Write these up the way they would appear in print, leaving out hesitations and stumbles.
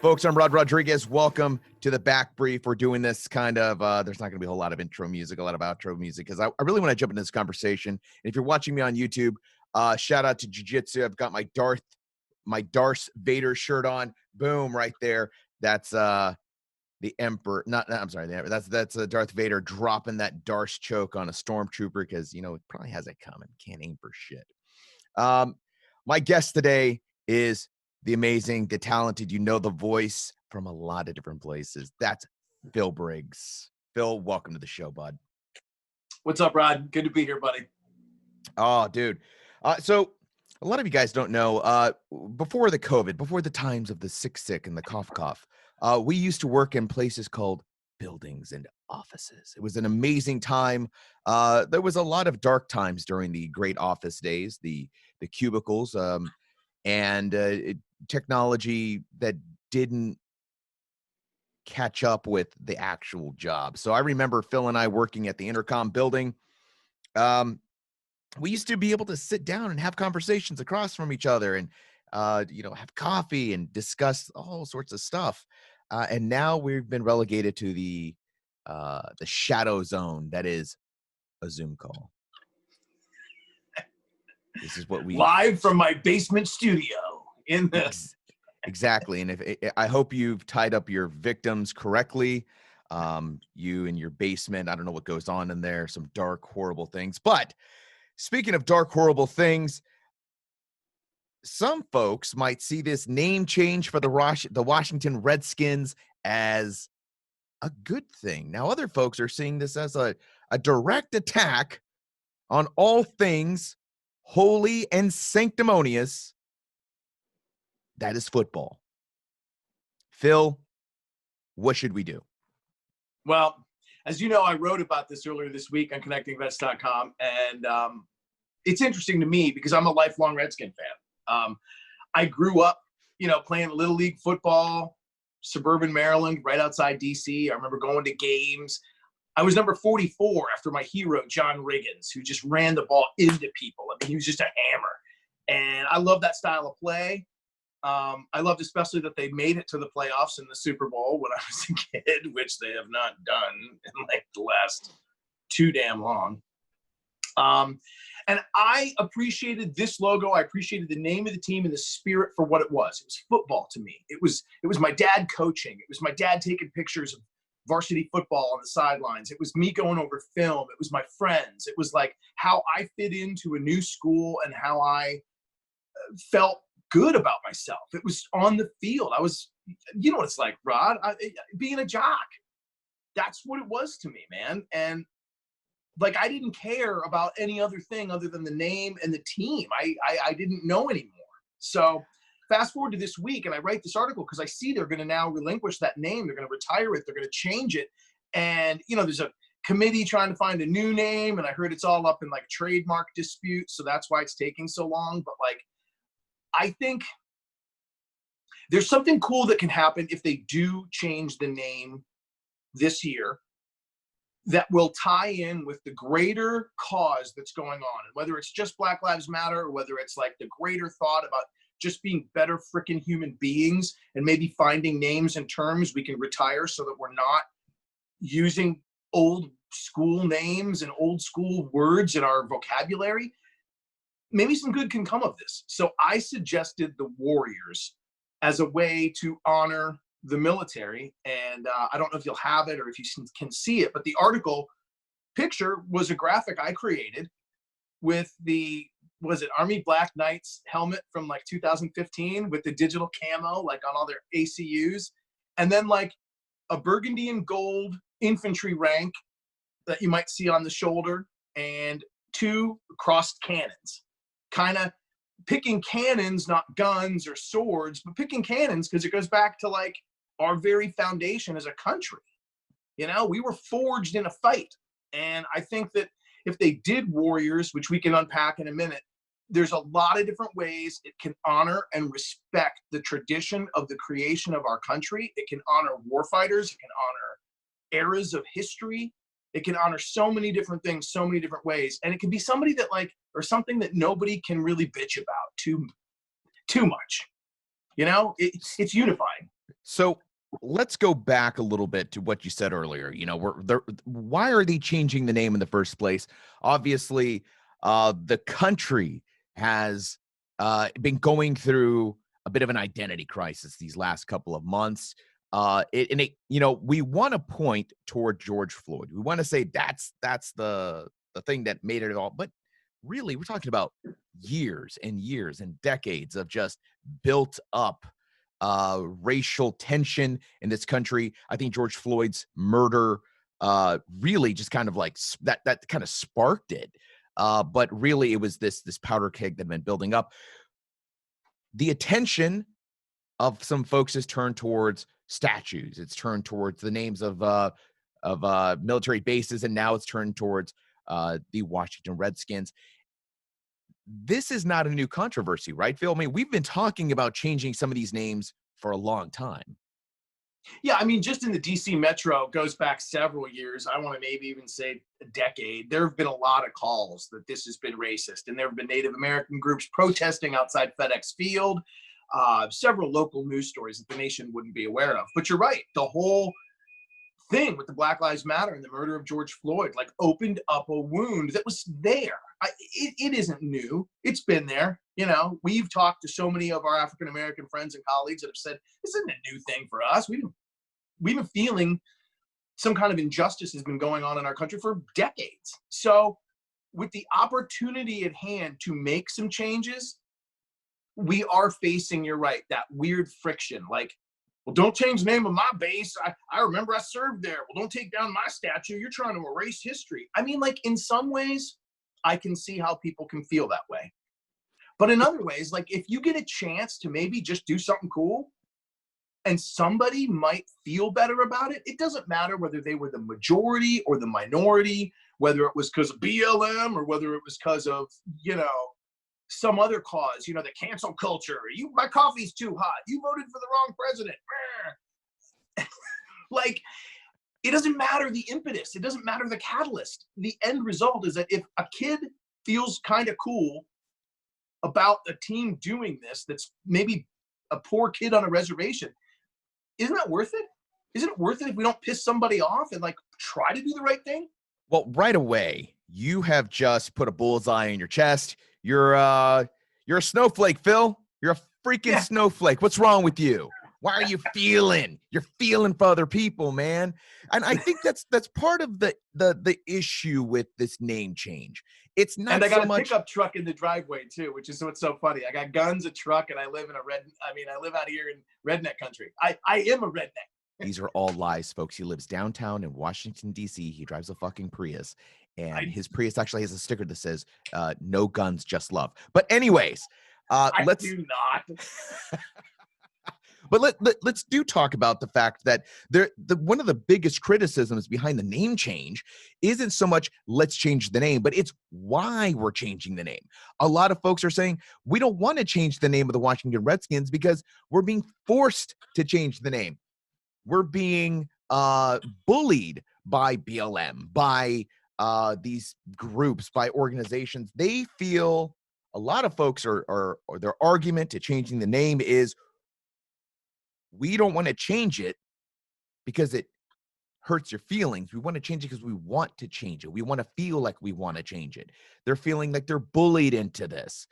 Folks, I'm Rod Rodriguez. Welcome to the Back Brief. We're doing this kind of, there's not going to be a whole lot of intro music, a lot of outro music, because I really want to jump into this conversation. And if you're watching me on YouTube, shout out to Jiu-Jitsu. I've got my Darth Vader shirt on. Boom, right there. That's the Emperor. I'm sorry. That's Darth Vader dropping that Darth choke on a stormtrooper because, it probably has it coming. Can't aim for shit. My guest today is the amazing, the talented, the voice from a lot of different places. That's Phil Briggs. Phil, welcome to the show, bud. What's up, Rod? Good to be here, buddy. Oh, dude. So a lot of you guys don't know, before the COVID, before the times of the sick and the cough, we used to work in places called buildings and offices. It was an amazing time. There was a lot of dark times during the great office days, the cubicles, and technology that didn't catch up with the actual job. So I remember Phil and I working at the Intercom building. We used to be able to sit down and have conversations across from each other and, have coffee and discuss all sorts of stuff. And now we've been relegated to the shadow zone that is a Zoom call. This is what we live from my basement studio in this. Exactly. And I hope you've tied up your victims correctly. You in your basement, I don't know what goes on in there, some dark, horrible things. But speaking of dark, horrible things, some folks might see this name change for the Washington Redskins as a good thing. Now, other folks are seeing this as a direct attack on all things holy and sanctimonious. That is football. Phil, what should we do? Well, as you know, I wrote about this earlier this week on connectingvets.com, and it's interesting to me because I'm a lifelong Redskin fan. I grew up, playing Little League football, suburban Maryland, right outside D.C. I remember going to games. I was number 44 after my hero, John Riggins, who just ran the ball into people. I mean, he was just a hammer. And I love that style of play. I loved especially that they made it to the playoffs in the Super Bowl when I was a kid, which they have not done in like the last too damn long. And I appreciated this logo. I appreciated the name of the team and the spirit for what it was. It was football to me. It was my dad coaching. It was my dad taking pictures of varsity football on the sidelines. It was me going over film. It was my friends. It was like how I fit into a new school and how I felt good about myself. It was on the field. I was, you know what it's like, Rod, being a jock. That's what it was to me, man. And like, I didn't care about any other thing other than the name and the team. I didn't know anymore. So fast forward to this week, and I write this article because I see they're going to now relinquish that name. They're going to retire it. They're going to change it. And, there's a committee trying to find a new name. And I heard it's all up in like trademark disputes. So that's why it's taking so long. But like, I think there's something cool that can happen if they do change the name this year that will tie in with the greater cause that's going on. And whether it's just Black Lives Matter or whether it's like the greater thought about just being better freaking human beings and maybe finding names and terms we can retire so that we're not using old school names and old school words in our vocabulary. Maybe some good can come of this. So I suggested the Warriors as a way to honor the military. And I don't know if you'll have it or if you can see it, but the article picture was a graphic I created with Army Black Knights helmet from like 2015 with the digital camo, like on all their ACUs. And then like a burgundy and gold infantry rank that you might see on the shoulder and 2 crossed cannons. Kind of picking cannons, not guns or swords, but picking cannons because it goes back to like our very foundation as a country. We were forged in a fight. And I think that if they did Warriors, which we can unpack in a minute, there's a lot of different ways it can honor and respect the tradition of the creation of our country. It can honor warfighters. It can honor eras of history. It can honor so many different things, so many different ways. And it can be somebody that or something that nobody can really bitch about too much. It's unifying. So let's go back a little bit to what you said earlier. You know, why are they changing the name in the first place? Obviously, the country has been going through a bit of an identity crisis these last couple of months. You know, we want to point toward George Floyd. We want to say that's the thing that made it all, but really, we're talking about years and years and decades of just built up racial tension in this country. I think George Floyd's murder really just kind of like that kind of sparked it. But really, it was this powder keg that had been building up. The attention of some folks has turned towards statues. It's turned towards the names of military bases, and now it's turned towards the Washington Redskins. This is not a new controversy, right, Phil? I mean, we've been talking about changing some of these names for a long time. Yeah, I mean, just in the DC Metro, goes back several years. I want to maybe even say a decade. There have been a lot of calls that this has been racist, and there have been Native American groups protesting outside FedEx Field, several local news stories that the nation wouldn't be aware of. But you're right. The whole thing with the Black Lives Matter and the murder of George Floyd, like, opened up a wound that was there. It isn't new. It's been there. You know, we've talked to so many of our African American friends and colleagues that have said this isn't a new thing for us. We've been feeling some kind of injustice has been going on in our country for decades. So, with the opportunity at hand to make some changes, we are facing, you're right, that weird friction. Like, well, don't change the name of my base. I remember I served there. Well, don't take down my statue. You're trying to erase history. I mean, like, in some ways, I can see how people can feel that way. But in other ways, like, if you get a chance to maybe just do something cool and somebody might feel better about it, it doesn't matter whether they were the majority or the minority, whether it was because of BLM or whether it was because of, you know, some other cause, you know, the cancel culture. My coffee's too hot. You voted for the wrong president. Like, it doesn't matter the impetus. It doesn't matter the catalyst. The end result is that if a kid feels kind of cool about a team doing this, that's maybe a poor kid on a reservation, isn't that worth it? Isn't it worth it if we don't piss somebody off and, like, try to do the right thing? Well, right away, you have just put a bullseye in your chest. You're a snowflake, Phil. You're a freaking snowflake. What's wrong with you? Why are you feeling? You're feeling for other people, man. And I think that's part of the issue with this name change. It's not and I got so a much pickup truck in the driveway too, which is what's so funny. I got guns, a truck, and I live out here in redneck country. I am a redneck. These are all lies, folks. He lives downtown in Washington, D.C. He drives a fucking Prius. And his Prius actually has a sticker that says, no guns, just love. But anyways, I do not. But let's do talk about the fact that one of the biggest criticisms behind the name change isn't so much let's change the name, but it's why we're changing the name. A lot of folks are saying we don't want to change the name of the Washington Redskins because we're being forced to change the name. We're being bullied by BLM, by these groups, by organizations. They feel, a lot of folks or their argument to changing the name is, we don't want to change it because it hurts your feelings. We want to change it because we want to change it. We want to feel like we want to change it. They're feeling like they're bullied into this.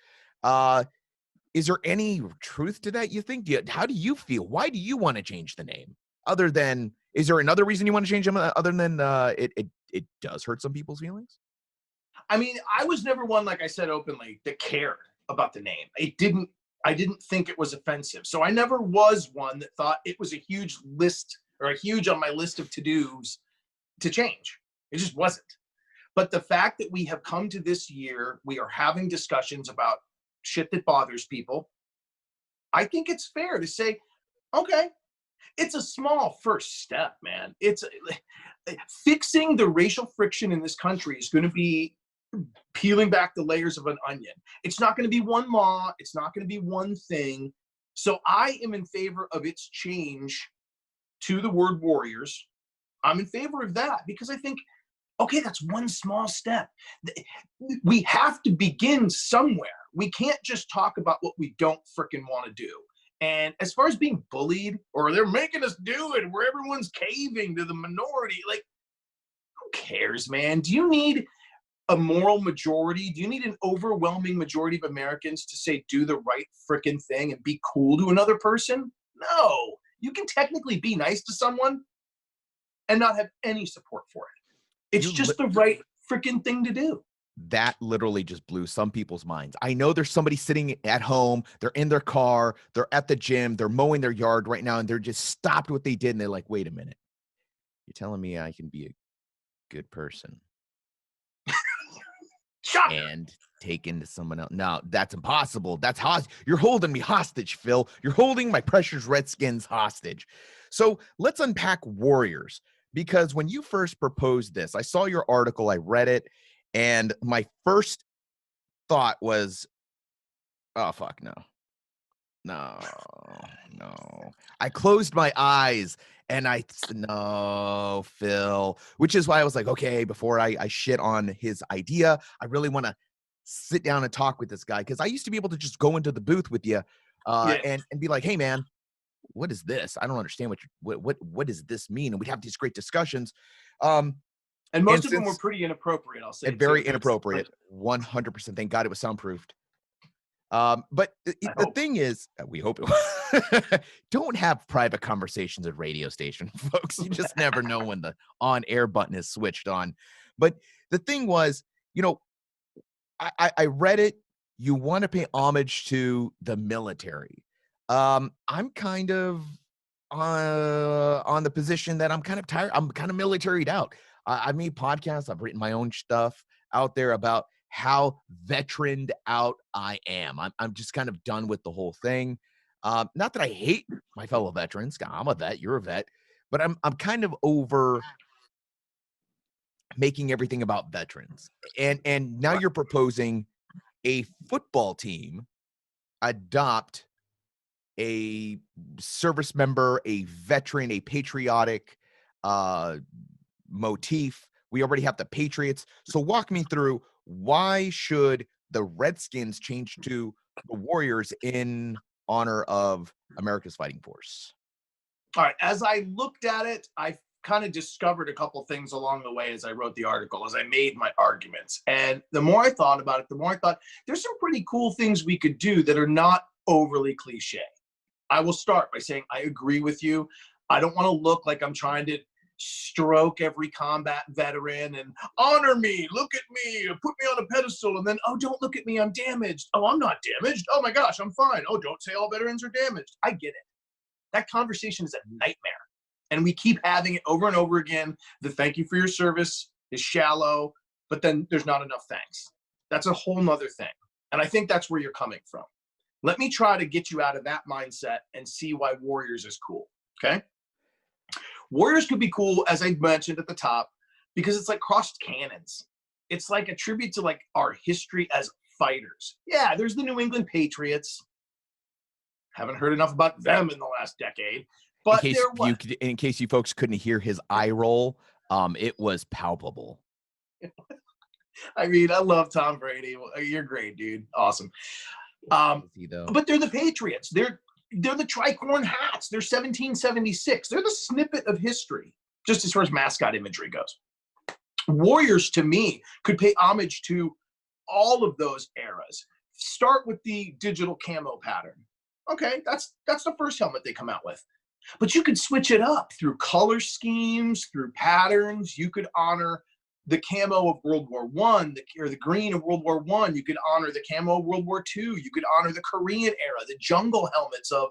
Is there any truth to that, you think? How do you feel? Why do you want to change the name? Other than, is there another reason you want to change them other than it does hurt some people's feelings? I mean, I was never one, like I said openly, that cared about the name. I didn't think it was offensive. So I never was one that thought it was a huge list or a huge on my list of to-dos to change. It just wasn't. But the fact that we have come to this year, we are having discussions about shit that bothers people. I think it's fair to say, okay, it's a small first step, man. It's fixing the racial friction in this country is going to be peeling back the layers of an onion. It's not going to be one law. It's not going to be one thing. So I am in favor of its change to the word warriors. I'm in favor of that because I think, okay, that's one small step. We have to begin somewhere. We can't just talk about what we don't frickin' want to do. And as far as being bullied, or they're making us do it, where everyone's caving to the minority, like, who cares, man? Do you need a moral majority? Do you need an overwhelming majority of Americans to say do the right freaking thing and be cool to another person? No. You can technically be nice to someone and not have any support for it. It's just the right freaking thing to do. That literally just blew some people's minds. I know there's somebody sitting at home, they're in their car, they're at the gym, they're mowing their yard right now, and they're just stopped what they did, and they're like, wait a minute. You're telling me I can be a good person and take into someone else? No, that's impossible. That's you're holding me hostage, Phil. You're holding my precious Redskins hostage. So let's unpack Warriors, because when you first proposed this, I saw your article, I read it, and my first thought was, oh, fuck, no. I closed my eyes and I said, no, Phil, which is why I was like, okay, before I shit on his idea, I really want to sit down and talk with this guy, because I used to be able to just go into the booth with you and be like, hey, man, what is this? I don't understand what does this mean? And we'd have these great discussions. And most of them were pretty inappropriate, I'll say. Very inappropriate. 100%. Thank God it was soundproofed. But the thing is, we hope it was. Don't have private conversations at radio station, folks. You just never know when the on-air button is switched on. But the thing was, I read it. You want to pay homage to the military. I'm kind of on the position that I'm kind of tired. I'm kind of militaried out. I've made podcasts. I've written my own stuff out there about how veteraned out I am. I'm just kind of done with the whole thing. Not that I hate my fellow veterans. I'm a vet. You're a vet. But I'm kind of over making everything about veterans. And now you're proposing a football team adopt a service member, a veteran, a patriotic motif. We already have the Patriots. So walk me through, why should the Redskins change to the Warriors in honor of America's fighting force? All right. As I looked at it, I kind of discovered a couple things along the way as I wrote the article, as I made my arguments. And the more I thought about it, the more I thought there's some pretty cool things we could do that are not overly cliche. I will start by saying I agree with you. I don't want to look like I'm trying to stroke every combat veteran and honor me, look at me, put me on a pedestal, and then, oh, don't look at me, I'm damaged. Oh, I'm not damaged. Oh my gosh, I'm fine. Oh, don't say all veterans are damaged. I get it. That conversation is a nightmare. And we keep having it over and over again. The thank you for your service is shallow, but then there's not enough thanks. That's a whole nother thing. And I think that's where you're coming from. Let me try to get you out of that mindset and see why Warriors is cool, okay? Warriors could be cool, as I mentioned at the top, because it's like crossed cannons. It's like a tribute to like our history as fighters. Yeah, there's the New England Patriots. Haven't heard enough about them in the last decade. But in case you folks couldn't hear his eye roll, it was palpable. I mean, I love Tom Brady. You're great, dude. Awesome. But they're the Patriots. They're the tricorn hats. They're 1776. They're the snippet of history, just as far as mascot imagery goes. Warriors, to me, could pay homage to all of those eras. Start with the digital camo pattern. Okay, that's the first helmet they come out with. But you could switch it up through color schemes, through patterns. You could honor the camo of World War I, or the green of World War I. You could honor the camo of World War II. You could honor the Korean era, the jungle helmets of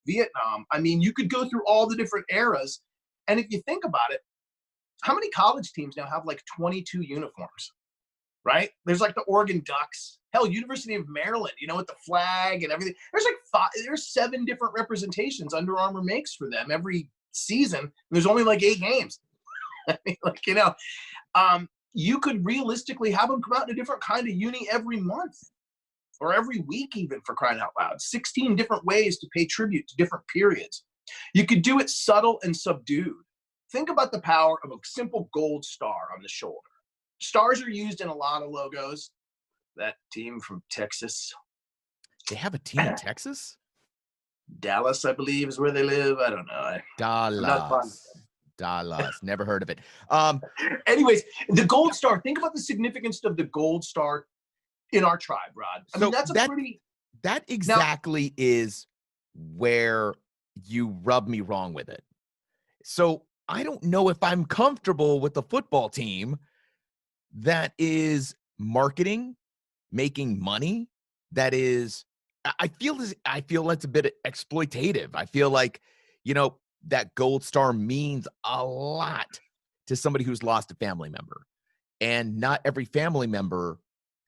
Vietnam. I mean, you could go through all the different eras. And if you think about it, how many college teams now have like 22 uniforms, right? There's like the Oregon Ducks. Hell, University of Maryland, with the flag and everything. There's 7 different representations Under Armour makes for them every season. And there's only like 8 games. I mean, you could realistically have them come out in a different kind of uni every month or every week, even, for crying out loud. 16 different ways to pay tribute to different periods. You could do it subtle and subdued. Think about the power of a simple gold star on the shoulder. Stars are used in a lot of logos. That team from Texas. They have a team in Texas? Dallas, I believe, is where they live. I don't know. I'm not fond. Dallas. Never heard of it. Anyways, the Gold Star. Think about the significance of the Gold Star in our tribe, Rod. I mean, that's that exactly is where you rub me wrong with it. So I don't know if I'm comfortable with the football team that is marketing, making money. That is, I feel that's a bit exploitative. I feel like, that Gold Star means a lot to somebody who's lost a family member, and not every family member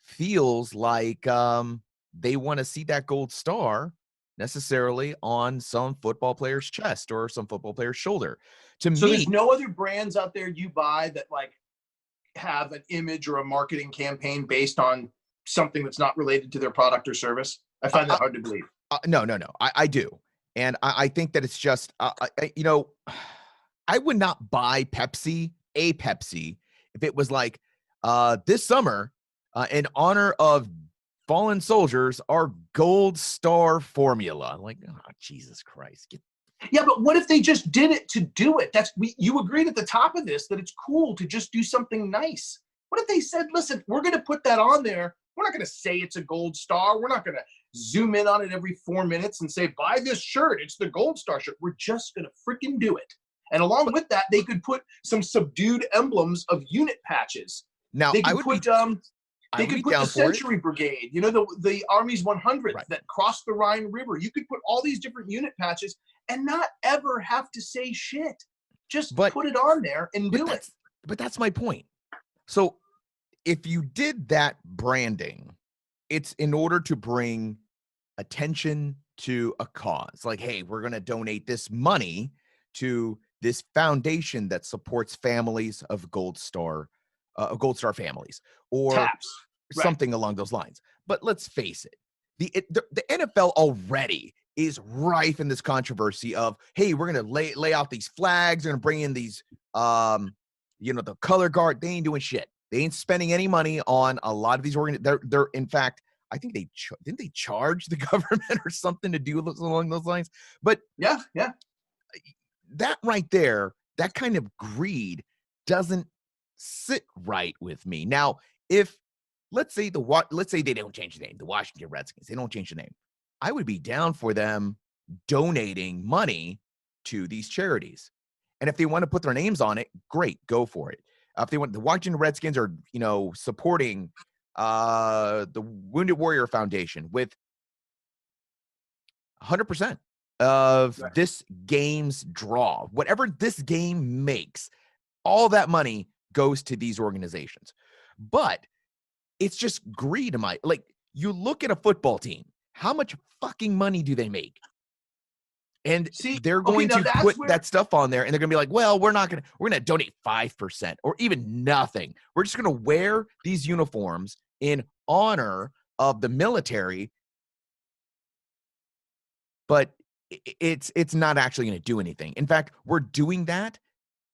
feels like they want to see that Gold Star necessarily on some football player's chest or some football player's shoulder. So there's no other brands out there you buy that like have an image or a marketing campaign based on something that's not related to their product or service? I find that hard to believe. No. I do. And I think that it's just, I would not buy a Pepsi, if it was like, this summer, in honor of fallen soldiers, our Gold Star formula. Like, oh, Jesus Christ. Yeah, but what if they just did it to do it? You agreed at the top of this that it's cool to just do something nice. What if they said, listen, we're going to put that on there. We're not going to say it's a Gold Star. We're not going to zoom in on it every 4 minutes and say, buy this shirt. It's the Gold Star shirt. We're just going to freaking do it. And along with that, they could put some subdued emblems of unit patches. Now, they could put the Century Brigade, the Army's 100th that crossed the Rhine River. You could put all these different unit patches and not ever have to say shit. Just put it on there and do it. But that's my point. So if you did that branding, it's in order to bring attention to a cause. Like, hey, we're going to donate this money to this foundation that supports families of Gold Star families, or TAPS, something along those lines. But let's face it, the NFL already is rife in this controversy of, hey, we're going to lay out these flags, we're going to bring in these, the color guard. They ain't doing shit. They ain't spending any money on a lot of these they're in fact, I think didn't they charge the government or something to do along those lines? But yeah, that right there, that kind of greed doesn't sit right with me. Now, if let's say they don't change the name, the Washington Redskins, they don't change the name, I would be down for them donating money to these charities. And if they want to put their names on it, great, go for it. If they want, the Washington Redskins are, supporting the Wounded Warrior Foundation with 100% of this game's draw, whatever this game makes, all that money goes to these organizations. But it's just greed. You look at a football team, how much fucking money do they make? And they're going to put that stuff on there, and they're going to be like, well, we're going to donate 5% or even nothing. We're just going to wear these uniforms in honor of the military. But it's not actually going to do anything. In fact, we're doing that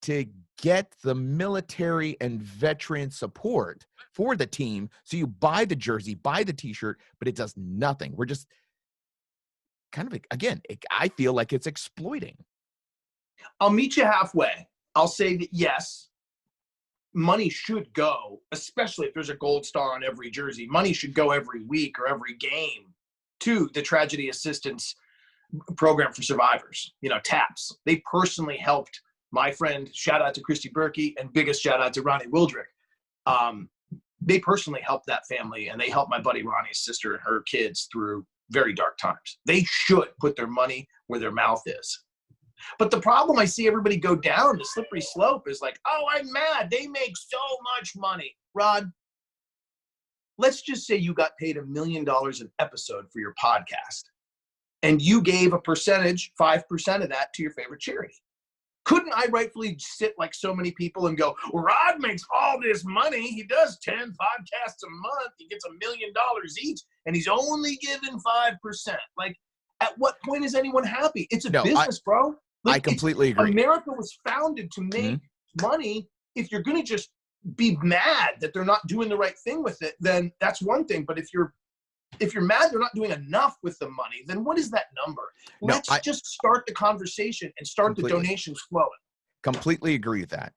to get the military and veteran support for the team. So you buy the jersey, buy the t-shirt, but it does nothing. We're just kind of, again, I feel like it's exploiting. I'll meet you halfway. I'll say that, yes, money should go, especially if there's a Gold Star on every jersey. Money should go every week or every game to the Tragedy Assistance Program for Survivors, TAPS. They personally helped my friend, shout out to Christy Berkey, and biggest shout out to Ronnie Wildrick. They personally helped that family, and they helped my buddy Ronnie's sister and her kids through very dark times. They should put their money where their mouth is. But the problem I see everybody go down the slippery slope is like, oh, I'm mad. They make so much money. Rod, let's just say you got paid $1 million an episode for your podcast, and you gave a percentage, 5% of that, to your favorite charity. Couldn't I rightfully sit like so many people and go, Rod makes all this money. He does 10 podcasts a month. He gets $1 million each, and he's only given 5%. Like, at what point is anyone happy? It's a business, bro. Like, I completely agree. America was founded to make money. If you're going to just be mad that they're not doing the right thing with it, then that's one thing. But if you're if you're mad they're not doing enough with the money, then what is that number? Let's just start the conversation and start the donations flowing. Completely agree with that.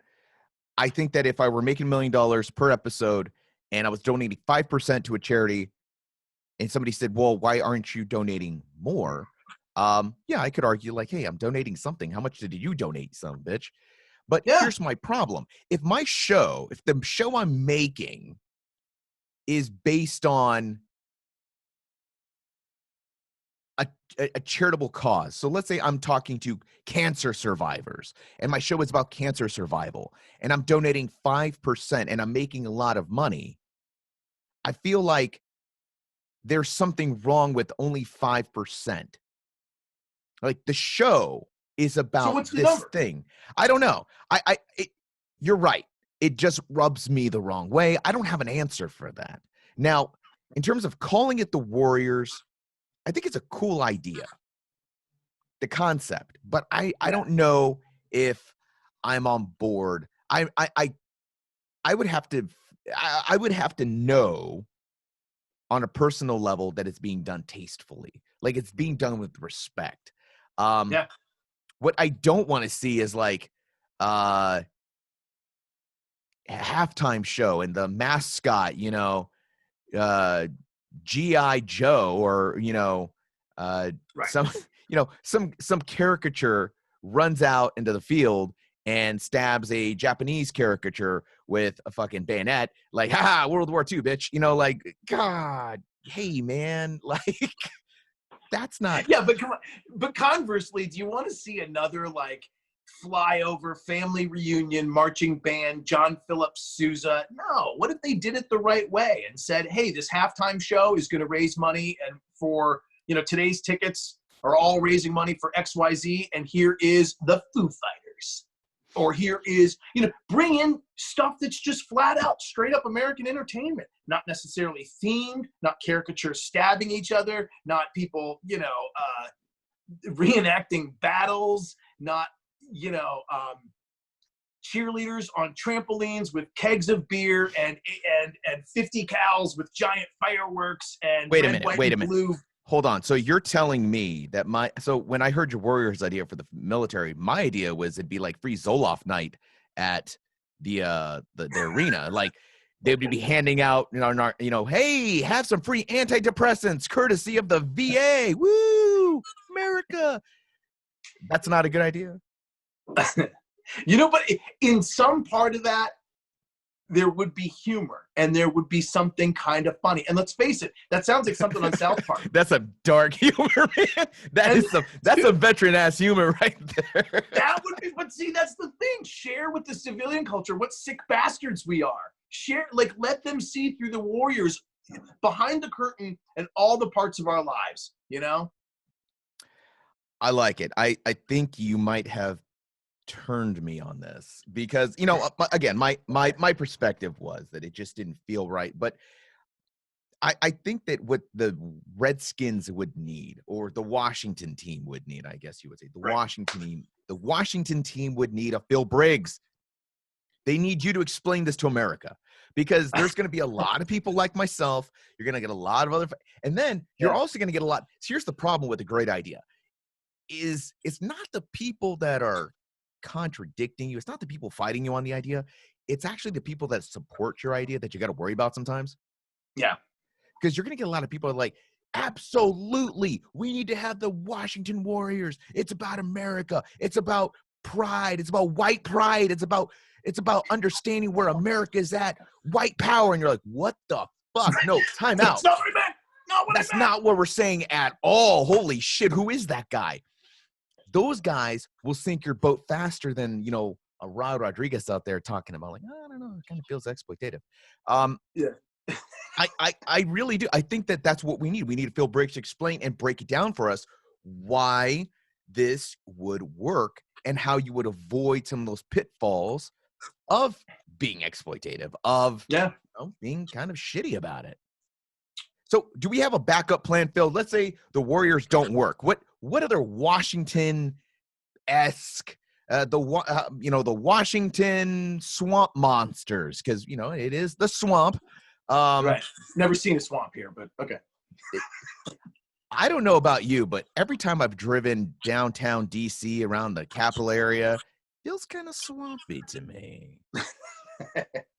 I think that if I were making $1 million per episode and I was donating 5% to a charity and somebody said, well, why aren't you donating more? Yeah, I could argue like, hey, I'm donating something. How much did you donate, son of a bitch? But here's my problem. If the show I'm making is based on a charitable cause. So let's say I'm talking to cancer survivors and my show is about cancer survival and I'm donating 5% and I'm making a lot of money. I feel like there's something wrong with only 5%. Like the show is about this thing. I don't know. You're right. It just rubs me the wrong way. I don't have an answer for that. Now, in terms of calling it the Warriors, I think it's a cool idea, the concept, but I don't know if I'm on board. I would have to know on a personal level that it's being done tastefully, like it's being done with respect. What I don't want to see is like a halftime show and the mascot, G.I. Joe or, some caricature runs out into the field and stabs a Japanese caricature with a fucking bayonet, like, haha, World War II, bitch. Like, God, hey, man, like, that's not. Yeah, but come on. But conversely, do you want to see another, like, flyover family reunion marching band, John Philip Sousa? No. What if they did it the right way and said, hey, this halftime show is going to raise money and for, today's tickets are all raising money for XYZ, and here is the Foo Fighters. Or here is, bring in stuff that's just flat out, straight up American entertainment, not necessarily themed, not caricatures stabbing each other, not people, reenacting battles, not, cheerleaders on trampolines with kegs of beer and 50 cows with giant fireworks and wait a minute. Blue. Hold on. So you're telling me that when I heard your Warriors idea for the military, my idea was it'd be like free Zoloft night at the arena. Like they would be handing out, hey, have some free antidepressants courtesy of the VA. Woo, America. That's not a good idea. But in some part of that, there would be humor and there would be something kind of funny. And let's face it, that sounds like something on South Park. That's a dark humor, man. That's a veteran ass humor right there. That would be, but see, that's the thing. Share with the civilian culture what sick bastards we are. Share, like, let them see through the Warriors behind the curtain and all the parts of our lives, I like it. I think you might have turned me on this because again my perspective was that it just didn't feel right, but I think that what the Redskins would need, or the Washington team would need, I guess you would say, the Washington team would need a Phil Briggs. They need you to explain this to America, because there's going to be a lot of people like myself. You're going to get a lot of other, and then you're also going to get a lot. So here's the problem with a great idea: is it's not the people that are contradicting you. It's not the people fighting you on the idea. It's actually the people that support your idea that you got to worry about sometimes. Yeah. Because you're going to get a lot of people that are like, absolutely, we need to have the Washington Warriors. It's about America. It's about pride. It's about white pride. It's about understanding where America is at, white power. And you're like, what the fuck? No, time out. That's not what I meant. That's not what we're saying at all. Holy shit, who is that guy? Those guys will sink your boat faster than, a Rod Rodriguez out there talking about, like, I don't know, it kind of feels exploitative. Yeah. I really do. I think that that's what we need. We need Phil Briggs to explain and break it down for us why this would work and how you would avoid some of those pitfalls of being exploitative, of being kind of shitty about it. So do we have a backup plan, Phil? Let's say the Warriors don't work. What other Washington-esque, the Washington swamp monsters? Because, it is the swamp. Right. Never seen a swamp here, but okay. I don't know about you, but every time I've driven downtown DC around the capital area, feels kind of swampy to me.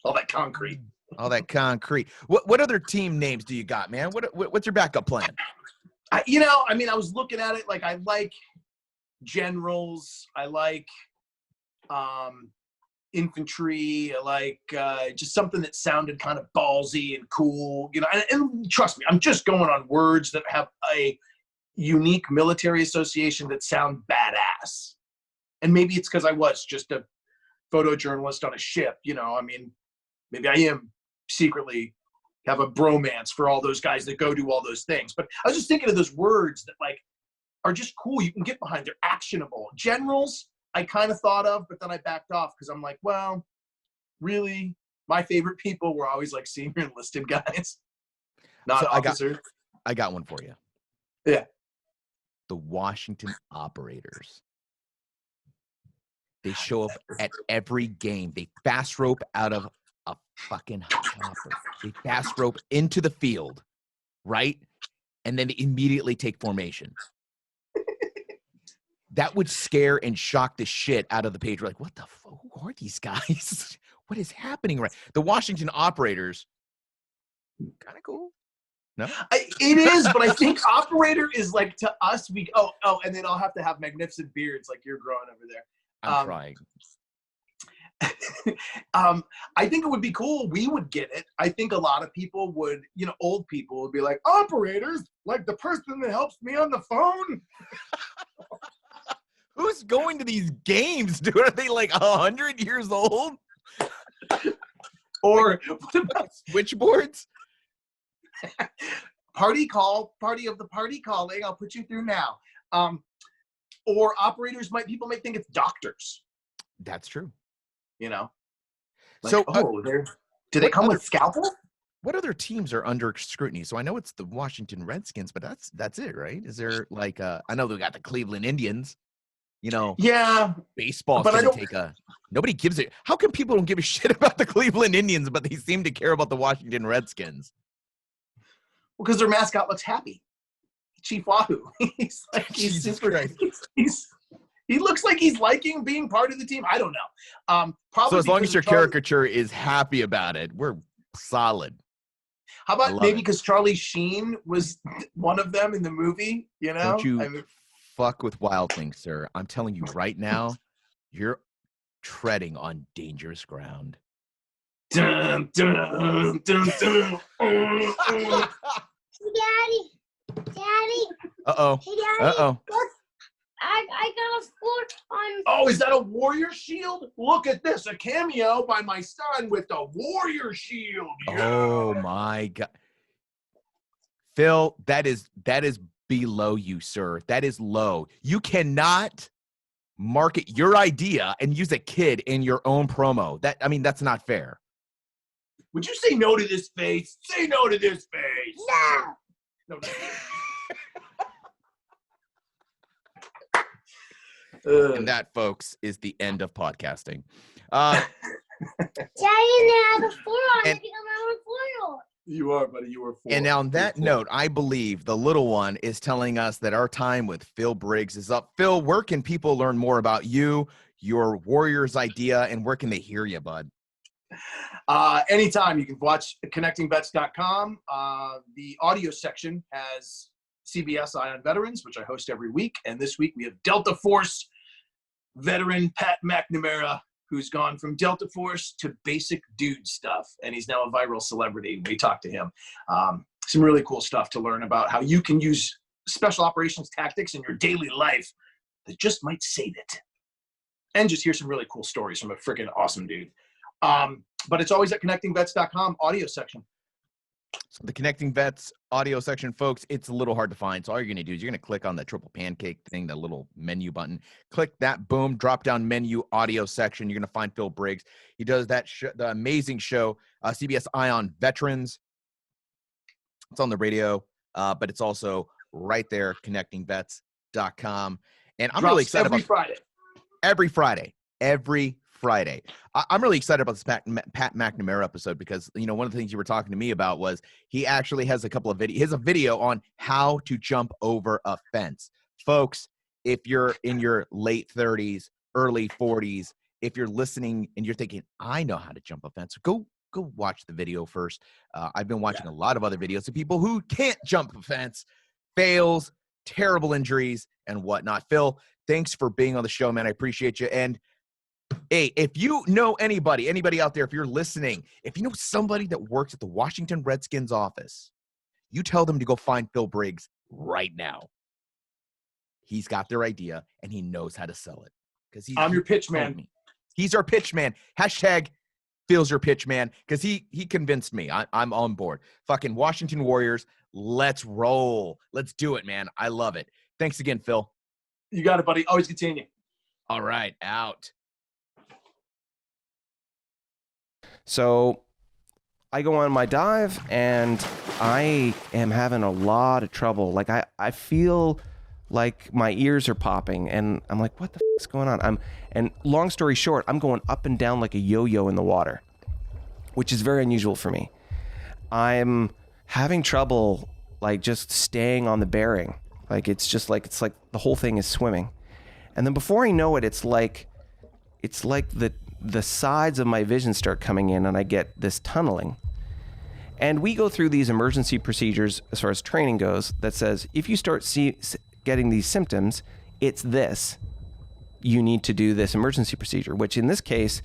All that concrete. All that concrete. What other team names do you got, man? What's your backup plan? I was looking at it, like, I like generals. I like infantry. I like just something that sounded kind of ballsy and cool, and trust me, I'm just going on words that have a unique military association that sound badass. And maybe it's because I was just a photojournalist on a ship, maybe I am secretly have a bromance for all those guys that go do all those things. But I was just thinking of those words that, like, are just cool. You can get behind. They're actionable. Generals, I kind of thought of, but then I backed off because I'm like, well, really, my favorite people were always like senior enlisted guys, not officers. I got one for you. Yeah. The Washington Operators. They show up at every game. They fast rope out of a fucking hopper. They fast rope into the field, right? And then they immediately take formation. That would scare and shock the shit out of the page. We're like, what the fuck? Who are these guys? What is happening? Right? The Washington Operators, kind of cool. No, it is, but I think operator is like, to us, and then I'll have to have magnificent beards like you're growing over there. I'm trying. I think it would be cool. We would get it. I think a lot of people would, old people would be like, operators, like the person that helps me on the phone. Who's going to these games, dude? Are they like 100 years old? Or what about switchboards? Party of the party calling. I'll put you through now. Or operators people might think it's doctors. That's true. Like, so, do they come with scalpel? What other teams are under scrutiny? So I know it's the Washington Redskins, but that's it, right? Is there like I know they got the Cleveland Indians. Yeah, baseball's gonna take nobody gives it. How come people don't give a shit about the Cleveland Indians, but they seem to care about the Washington Redskins? Well, because their mascot looks happy. Chief Wahoo. He's super. He looks like he's liking being part of the team. I don't know. Probably so as long as your caricature is happy about it, we're solid. How about maybe because Charlie Sheen was one of them in the movie? Don't you fuck with Wild Things, sir. I'm telling you right now, you're treading on dangerous ground. Dun, dun, dun, dun. Daddy. Uh-oh. Hey, Daddy. Uh-oh. Look, I got a score on. Oh, is that a warrior shield? Look at this, a cameo by my son with the warrior shield. Yeah. Oh my God. Phil, that is below you, sir. That is low. You cannot market your idea and use a kid in your own promo. That's not fair. Would you say no to this face? Say no to this face. No. And that, folks, is the end of podcasting. Daddy now have a 4 on. I think I'm on 4. You are, buddy. You are 4. And on that note, I believe the little one is telling us that our time with Phil Briggs is up. Phil, where can people learn more about you, your Warriors idea, and where can they hear you, bud? Anytime. You can watch connectingvets.com. The audio section has CBS Eye on Veterans, which I host every week. And this week we have Delta Force veteran Pat McNamara, who's gone from Delta Force to basic dude stuff. And he's now a viral celebrity. We talked to him. Some really cool stuff to learn about how you can use special operations tactics in your daily life that just might save it. And just hear some really cool stories from a freaking awesome dude. But it's always at connectingvets.com audio section. So the Connecting Vets audio section, folks, it's a little hard to find. So all you're going to do is you're going to click on the triple pancake thing, the little menu button. Click that, boom, drop down menu audio section. You're going to find Phil Briggs. He does that the amazing show, CBS Eye on Veterans. It's on the radio, but it's also right there, connectingvets.com. And I'm really excited every Friday. Every Friday. I'm really excited about this Pat McNamara episode because, you know, one of the things you were talking to me about was he actually has a couple of videos. He has a video on how to jump over a fence. Folks, if you're in your late 30s, early 40s, if you're listening and you're thinking, I know how to jump a fence, go watch the video first. I've been watching a lot of other videos of people who can't jump a fence, fails, terrible injuries, and whatnot. Phil, thanks for being on the show, man. I appreciate you. And hey, if you know anybody out there, if you're listening, if you know somebody that works at the Washington Redskins office, you tell them to go find Phil Briggs right now. He's got their idea and he knows how to sell it. Because I'm your pitch man. He's our pitch man. Hashtag Phil's your pitch man. Because he convinced me. I'm on board. Fucking Washington Warriors. Let's roll. Let's do it, man. I love it. Thanks again, Phil. You got it, buddy. Always continue. All right, out. So I go on my dive and I am having a lot of trouble. Like I feel like my ears are popping and I'm like, what the f is going on? And long story short, I'm going up and down like a yo-yo in the water, which is very unusual for me. I'm having trouble like just staying on the bearing. Like it's like the whole thing is swimming. And then before I know it, it's like the sides of my vision start coming in and I get this tunneling. And we go through these emergency procedures as far as training goes that says, if you start getting these symptoms, it's this. You need to do this emergency procedure, which in this case,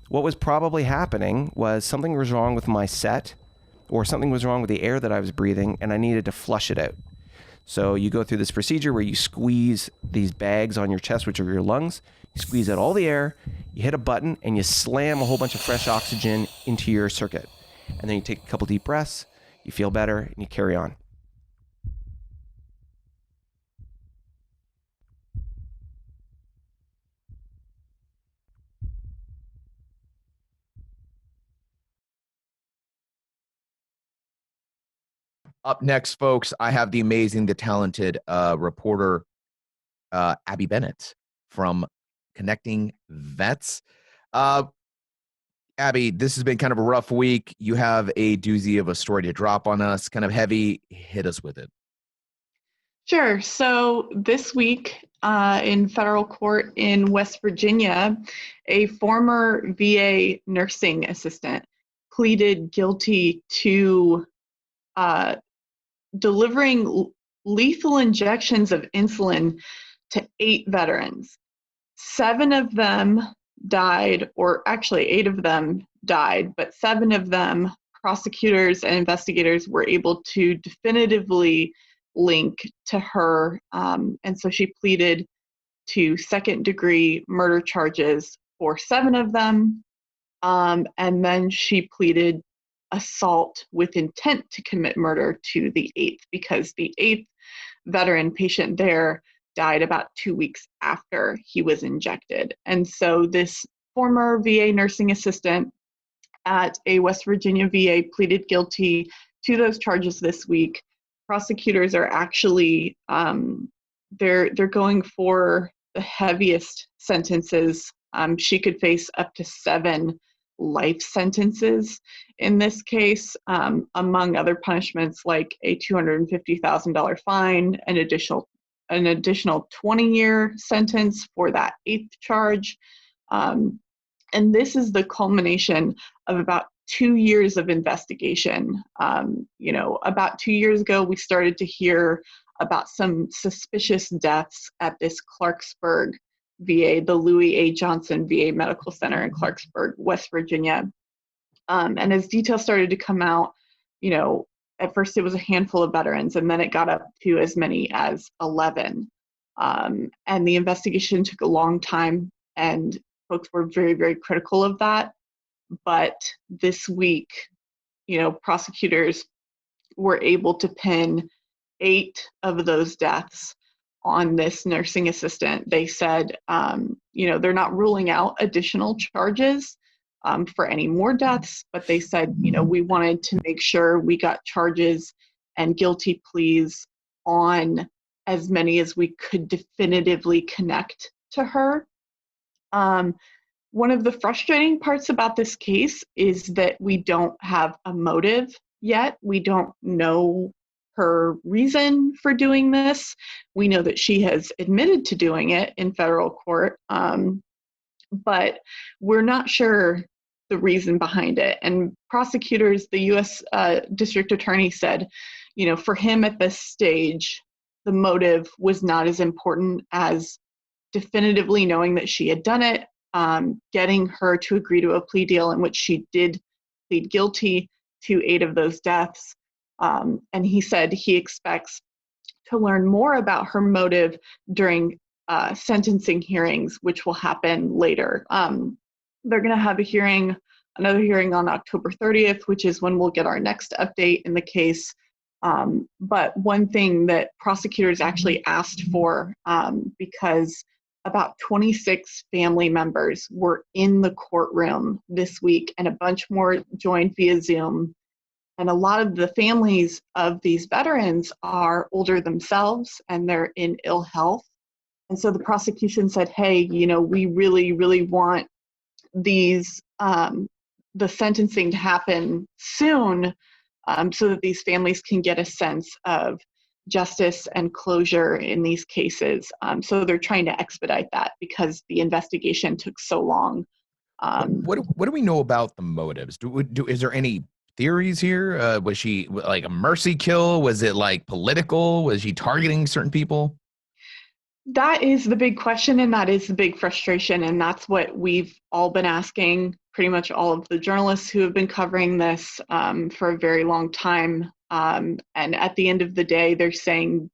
what was probably happening was something was wrong with my set or something was wrong with the air that I was breathing and I needed to flush it out. So you go through this procedure where you squeeze these bags on your chest, which are your lungs. You squeeze out all the air, you hit a button, and you slam a whole bunch of fresh oxygen into your circuit. And then you take a couple deep breaths, you feel better, and you carry on. Up next, folks, I have the amazing, the talented reporter, Abbie Bennett from Connecting Vets. Abbie, this has been kind of a rough week. You have a doozy of a story to drop on us, kind of heavy. Hit us with it. Sure. So this week in federal court in West Virginia, a former VA nursing assistant pleaded guilty to delivering lethal injections of insulin to 8 veterans. 7 of them died, or actually 8 of them died, but 7 of them, prosecutors and investigators were able to definitively link to her. And so she pleaded to second-degree murder charges for 7 of them. And then she pleaded assault with intent to commit murder to the 8th, because the 8th veteran patient there died about 2 weeks after he was injected. And so this former VA nursing assistant at a West Virginia VA pleaded guilty to those charges this week. Prosecutors are actually, they're going for the heaviest sentences. She could face up to 7 life sentences in this case, among other punishments like a $250,000 fine, an additional 20-year sentence for that 8th charge. And this is the culmination of about 2 years of investigation. About 2 years ago, we started to hear about some suspicious deaths at this Clarksburg VA, the Louis A. Johnson VA Medical Center in Clarksburg, West Virginia. And as details started to come out, at first it was a handful of veterans, and then it got up to as many as 11. And the investigation took a long time, and folks were very, very critical of that. But this week, prosecutors were able to pin 8 of those deaths on this nursing assistant. They said, they're not ruling out additional charges for any more deaths, but they said, we wanted to make sure we got charges and guilty pleas on as many as we could definitively connect to her. One of the frustrating parts about this case is that we don't have a motive yet. We don't know her reason for doing this. We know that she has admitted to doing it in federal court, but we're not sure the reason behind it. And prosecutors, the U.S. District Attorney said, for him at this stage, the motive was not as important as definitively knowing that she had done it, getting her to agree to a plea deal in which she did plead guilty to 8 of those deaths. And he said he expects to learn more about her motive during sentencing hearings, which will happen later. They're going to have another hearing on October 30th, which is when we'll get our next update in the case. But one thing that prosecutors actually asked for, because about 26 family members were in the courtroom this week, and a bunch more joined via Zoom. And a lot of the families of these veterans are older themselves, and they're in ill health. And so the prosecution said, hey, we really, really want these, the sentencing to happen soon, so that these families can get a sense of justice and closure in these cases. So they're trying to expedite that because the investigation took so long. What do we know about the motives? Is there any theories here? Was she like a mercy kill? Was it like political? Was she targeting certain people? That is the big question, and that is the big frustration, and that's what we've all been asking, pretty much all of the journalists who have been covering this for a very long time. And at the end of the day, they're saying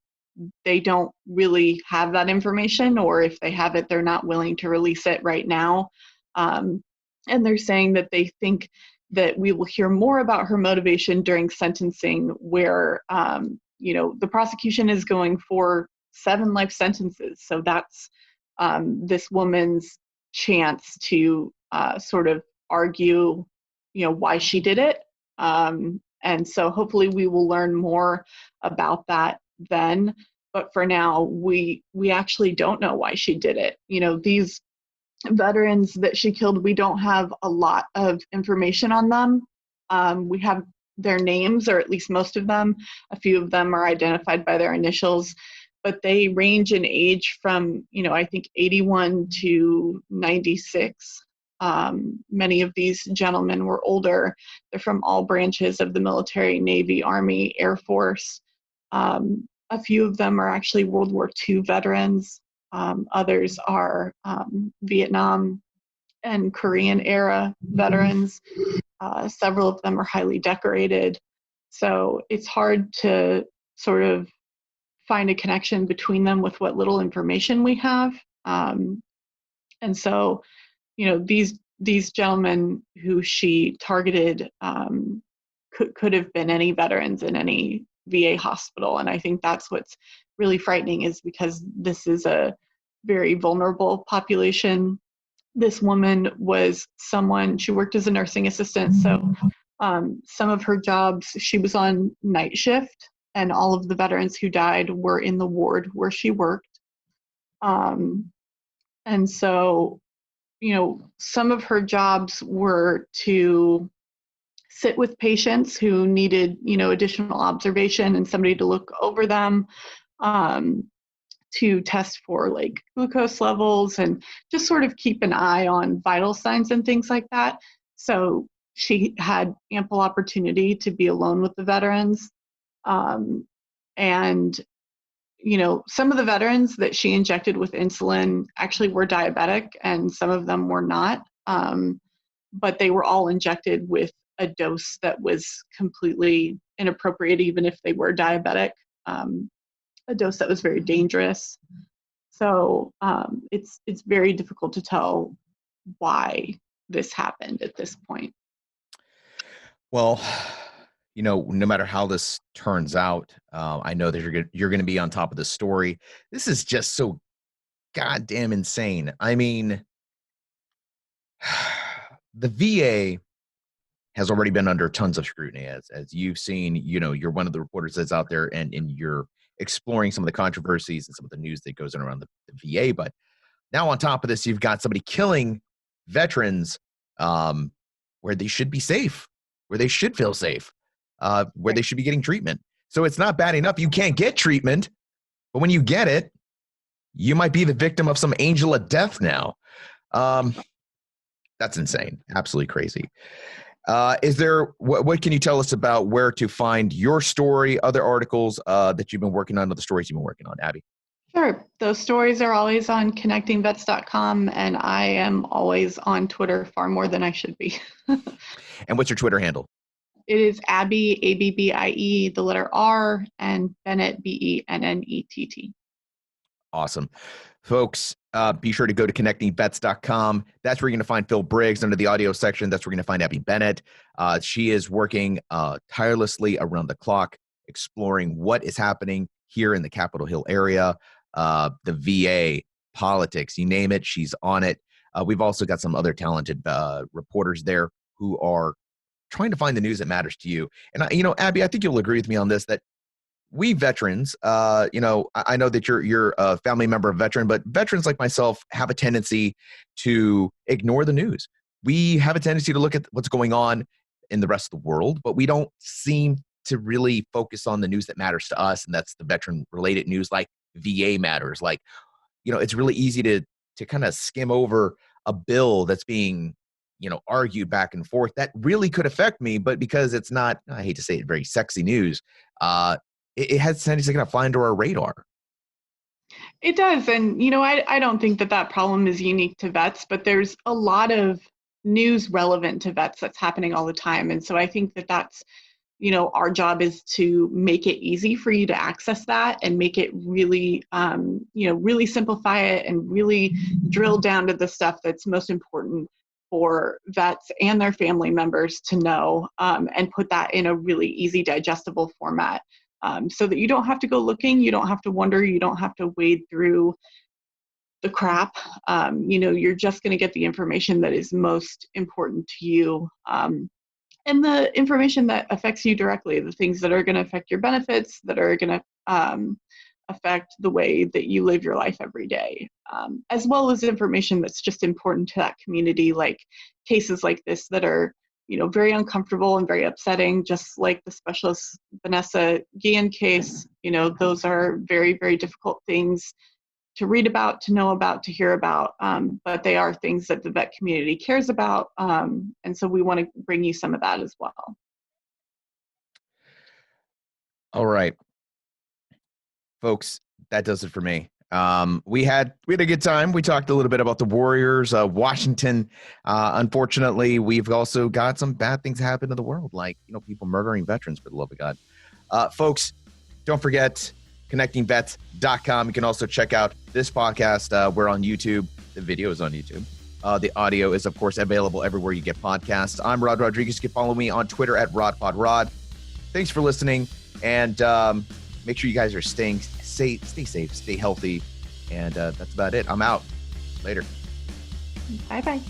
they don't really have that information, or if they have it, they're not willing to release it right now. And they're saying that they think that we will hear more about her motivation during sentencing, where the prosecution is going for 7 life sentences. So that's this woman's chance to sort of argue, why she did it. And so hopefully we will learn more about that then. But for now, we actually don't know why she did it. These veterans that she killed, we don't have a lot of information on them. We have their names, or at least most of them. A few of them are identified by their initials, but they range in age from, I think 81 to 96. Many of these gentlemen were older. They're from all branches of the military, Navy, Army, Air Force. A few of them are actually World War II veterans. Others are Vietnam and Korean era veterans. Several of them are highly decorated. So it's hard to sort of find a connection between them with what little information we have. And so, these gentlemen who she targeted could have been any veterans in any VA hospital. And I think that's what's really frightening, is because this is a very vulnerable population. This woman was she worked as a nursing assistant. So some of her jobs, she was on night shift, and all of the veterans who died were in the ward where she worked. And so, some of her jobs were to sit with patients who needed, additional observation and somebody to look over them, to test for like glucose levels and just sort of keep an eye on vital signs and things like that. So she had ample opportunity to be alone with the veterans. And, some of the veterans that she injected with insulin actually were diabetic, and some of them were not. But they were all injected with a dose that was completely inappropriate, even if they were diabetic, a dose that was very dangerous. So it's very difficult to tell why this happened at this point. Well, no matter how this turns out, I know that you're going to be on top of the story. This is just so goddamn insane. I mean, the VA has already been under tons of scrutiny, as you've seen. You're one of the reporters that's out there, and you're exploring some of the controversies and some of the news that goes in around the VA. But now on top of this, you've got somebody killing veterans where they should be safe, where they should feel safe, where they should be getting treatment. So it's not bad enough you can't get treatment, but when you get it, you might be the victim of some angel of death now. That's insane. Absolutely crazy. What can you tell us about where to find your story, other articles that you've been working on, other stories you've been working on, Abbie? Sure. Those stories are always on connectingvets.com, and I am always on Twitter far more than I should be. And what's your Twitter handle? It is Abbie, Abbie, the letter R, and Bennett, Bennett. Awesome. Folks, be sure to go to connectingvets.com. That's where you're going to find Phil Briggs under the audio section. That's where you're going to find Abbie Bennett. She is working tirelessly around the clock, exploring what is happening here in the Capitol Hill area, the VA, politics, you name it, she's on it. We've also got some other talented reporters there who are trying to find the news that matters to you. And, Abbie, I think you'll agree with me on this, that we veterans, I know that you're a family member of veteran, but veterans like myself have a tendency to ignore the news. We have a tendency to look at what's going on in the rest of the world, but we don't seem to really focus on the news that matters to us, and that's the veteran-related news, like VA matters. Like, it's really easy to kind of skim over a bill that's being, argued back and forth that really could affect me, but because it's not, I hate to say it, very sexy news, it has a tendency to kind of fly under our radar. It does. And, I don't think that problem is unique to vets, but there's a lot of news relevant to vets that's happening all the time. And so I think that's, our job is to make it easy for you to access that and make it really, really simplify it and really drill down to the stuff that's most important for vets and their family members to know, and put that in a really easy, digestible format. So that you don't have to go looking, you don't have to wonder, you don't have to wade through the crap. You're just going to get the information that is most important to you, and the information that affects you directly, the things that are going to affect your benefits, that are going to affect the way that you live your life every day, as well as information that's just important to that community, like cases like this that are very uncomfortable and very upsetting, just like the specialist Vanessa Guillen case. Those are very, very difficult things to read about, to know about, to hear about, but they are things that the vet community cares about, and so we want to bring you some of that as well. All right, folks, that does it for me. We had a good time. We talked a little bit about the Warriors, Washington. Unfortunately, we've also got some bad things happen in the world, like people murdering veterans, for the love of God. Folks, don't forget connectingvets.com. You can also check out this podcast. We're on YouTube. The video is on YouTube. The audio is, of course, available everywhere you get podcasts. I'm Rod Rodriguez. You can follow me on Twitter at RodPodRod. Thanks for listening, and make sure you guys are stay safe, stay healthy, and that's about it. I'm out. Later. Bye-bye.